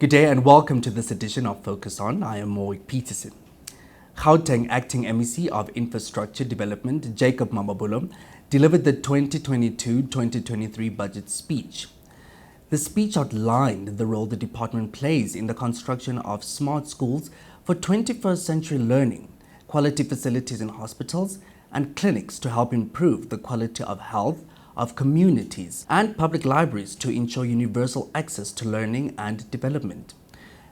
Good day and welcome to this edition of Focus On. I am Moik Peterson. Gauteng Acting MEC of Infrastructure Development, Jacob Mamabulo, delivered the 2022-2023 budget speech. The speech outlined the role the department plays in the construction of smart schools for 21st century learning, quality facilities in hospitals and clinics to help improve the quality of health of communities, and public libraries to ensure universal access to learning and development.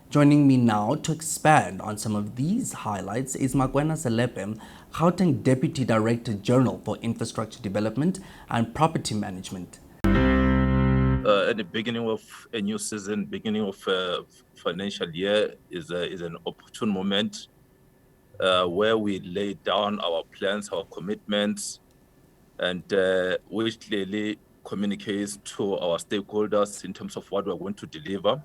Joining me now to expand on some of these highlights is Mmakwena Selepe, Gauteng Deputy Director General for Infrastructure Development and Property Management. At the beginning of a new season, beginning of a financial year is an opportune moment where we lay down our plans, our commitments, and which clearly communicates to our stakeholders in terms of what we're going to deliver.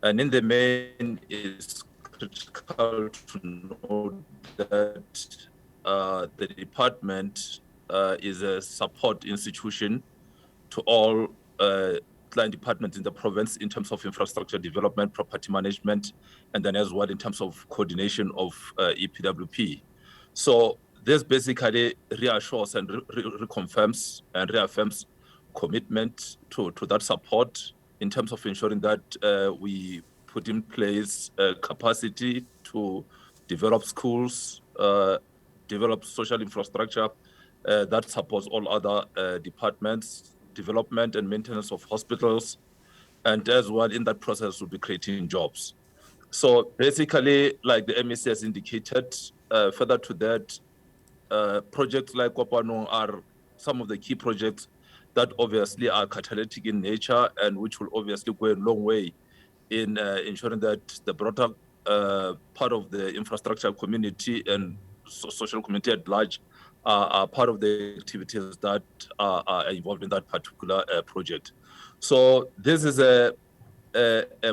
And in the main, it's critical to know that the department is a support institution to all client departments in the province in terms of infrastructure development, property management, and then as well in terms of coordination of EPWP. So this basically reassures and reconfirms and reaffirms commitment to that support in terms of ensuring that we put in place capacity to develop schools, develop social infrastructure that supports all other departments, development and maintenance of hospitals, and as well in that process we'll be creating jobs. So basically, like the MEC has indicated, further to that, projects like Kopano are some of the key projects that obviously are catalytic in nature and which will obviously go a long way in ensuring that the broader part of the infrastructure community and social community at large are part of the activities that are involved in that particular project. So this is a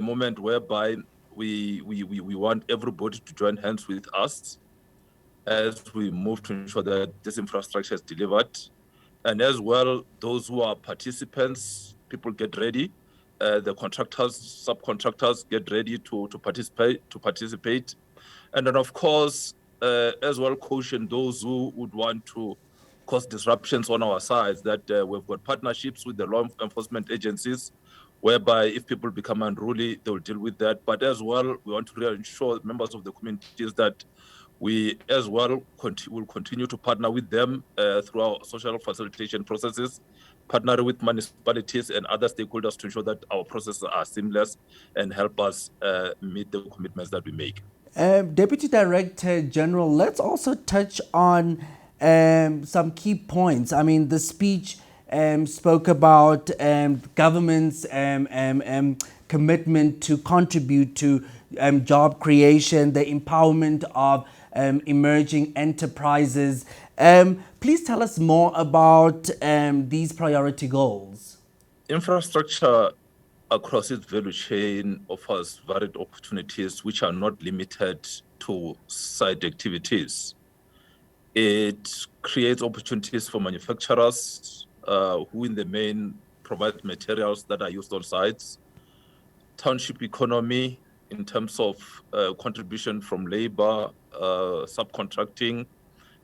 moment whereby we want everybody to join hands with us as we move to ensure that this infrastructure is delivered. And as well, those who are participants, people get ready. The contractors, subcontractors get ready to participate. And then, of course, as well, caution those who would want to cause disruptions on our sides, that we've got partnerships with the law enforcement agencies, whereby if people become unruly, they will deal with that. But as well, we want to reassure members of the communities that we as well will continue to partner with them through our social facilitation processes, partner with municipalities and other stakeholders to ensure that our processes are seamless and help us meet the commitments that we make. Deputy Director General, let's also touch on some key points. I mean, the speech spoke about government's commitment to contribute to job creation, the empowerment of emerging enterprises. Please tell us more about these priority goals. Infrastructure across its value chain offers varied opportunities which are not limited to side activities. It creates opportunities for manufacturers who in the main provide materials that are used on sites, township economy in terms of contribution from labor, subcontracting,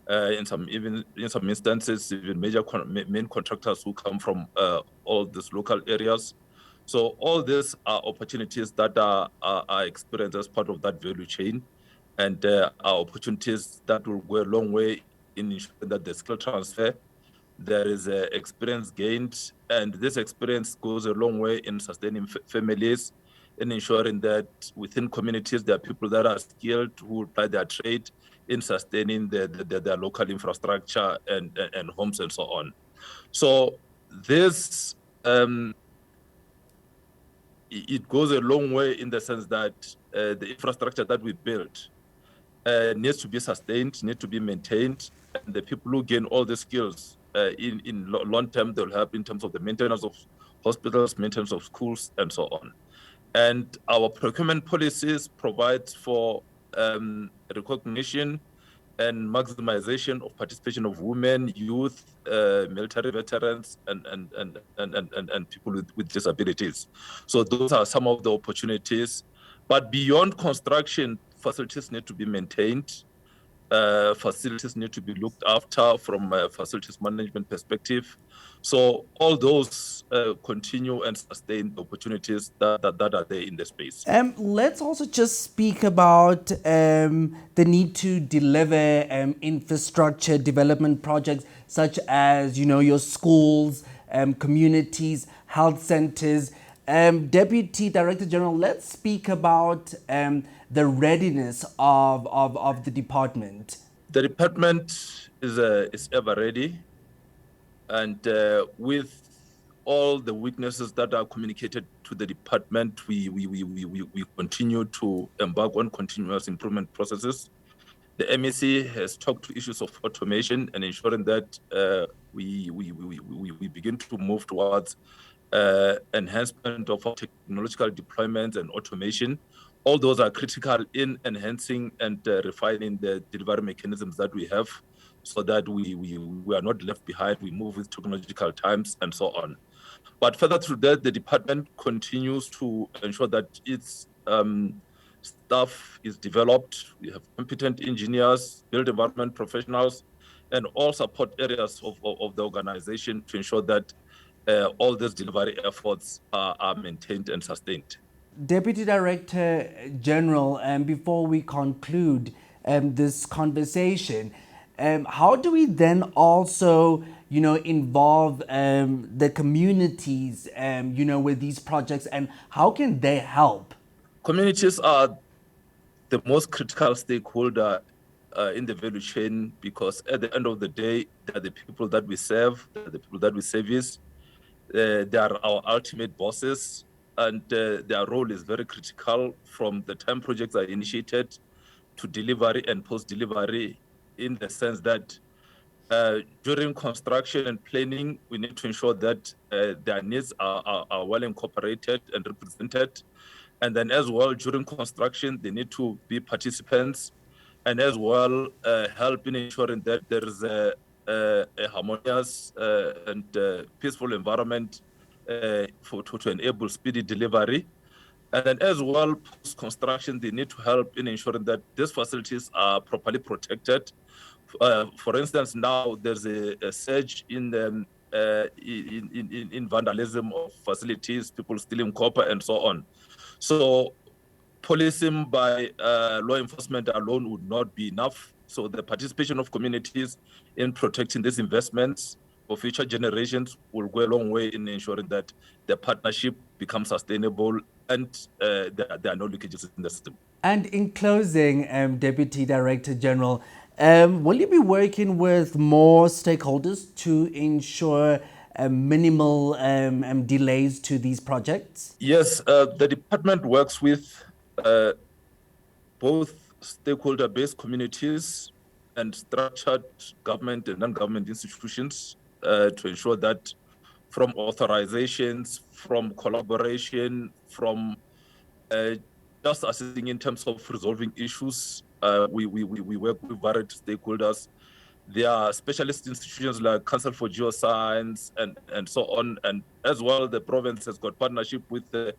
in some instances, even main contractors who come from all these local areas. So all these are opportunities that are experienced as part of that value chain, and are opportunities that will go a long way in ensuring that the skill transfer, there is experience gained, and this experience goes a long way in sustaining families, in ensuring that within communities there are people that are skilled who apply their trade in sustaining their local infrastructure and homes and so on. So this it goes a long way in the sense that the infrastructure that we build needs to be sustained, needs to be maintained, and the people who gain all the skills in long term, they'll help in terms of the maintenance of hospitals, maintenance of schools, and so on. And our procurement policies provide for recognition and maximization of participation of women, youth, military veterans, and people with disabilities. So those are some of the opportunities But beyond construction, facilities need to be maintained. Facilities need to be looked after from a facilities management perspective. So all those continue and sustain the opportunities that are there in the space. Let's also just speak about the need to deliver infrastructure development projects such as, your schools, communities, health centers. Deputy Director General, let's speak about the readiness of the department. The department is ever ready, and with all the weaknesses that are communicated to the department, we continue to embark on continuous improvement processes. The MEC has talked to issues of automation and ensuring that we begin to move towards enhancement of our technological deployments and automation. All those are critical in enhancing and refining the delivery mechanisms that we have, so that we are not left behind, we move with technological times and so on. But further through that, the department continues to ensure that its staff is developed. We have competent engineers, built environment professionals, and all support areas of the organization to ensure that all these delivery efforts are maintained and sustained. Deputy Director General, before we conclude this conversation, how do we then also, involve the communities, with these projects, and how can they help? Communities are the most critical stakeholder in the value chain, because at the end of the day, they're the people that we serve, they're the people that we service. They are our ultimate bosses, and their role is very critical from the time projects are initiated to delivery and post-delivery, in the sense that during construction and planning, we need to ensure that their needs are well incorporated and represented. And then as well, during construction, they need to be participants, and as well help in ensuring that there is a harmonious and peaceful environment to enable speedy delivery. And then as well, post-construction, they need to help in ensuring that these facilities are properly protected. For instance, now there's a surge in vandalism of facilities, people stealing copper and so on. So policing by law enforcement alone would not be enough. So the participation of communities in protecting these investments for future generations will go a long way in ensuring that the partnership becomes sustainable and there are no leakages in the system. And in closing, Deputy Director General, will you be working with more stakeholders to ensure minimal delays to these projects? Yes, the department works with both stakeholder-based communities and structured government and non-government institutions to ensure that from authorizations, from collaboration, from just assisting in terms of resolving issues, we work with varied stakeholders. There are specialist institutions like Council for Geoscience and so on. And as well, the province has got partnership with the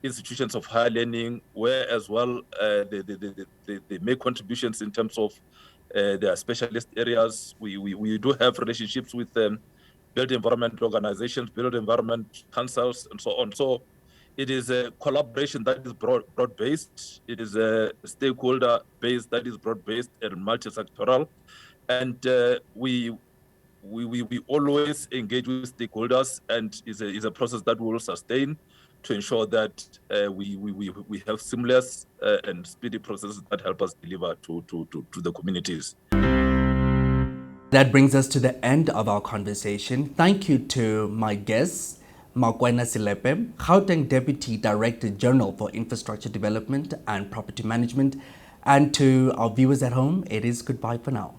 institutions of higher learning, where as well they make contributions in terms of their specialist areas. We do have relationships with built environment organizations, built environment councils, and so on. So it is a collaboration that is broad-based. It is a stakeholder-based that is broad-based and multi-sectoral. And we always engage with stakeholders, and is a process that we will sustain to ensure that we have seamless and speedy processes that help us deliver to the communities. That brings us to the end of our conversation. Thank you to my guests, Mmakwena Selepe, Gauteng Deputy Director General for Infrastructure Development and Property Management, and to our viewers at home, it is goodbye for now.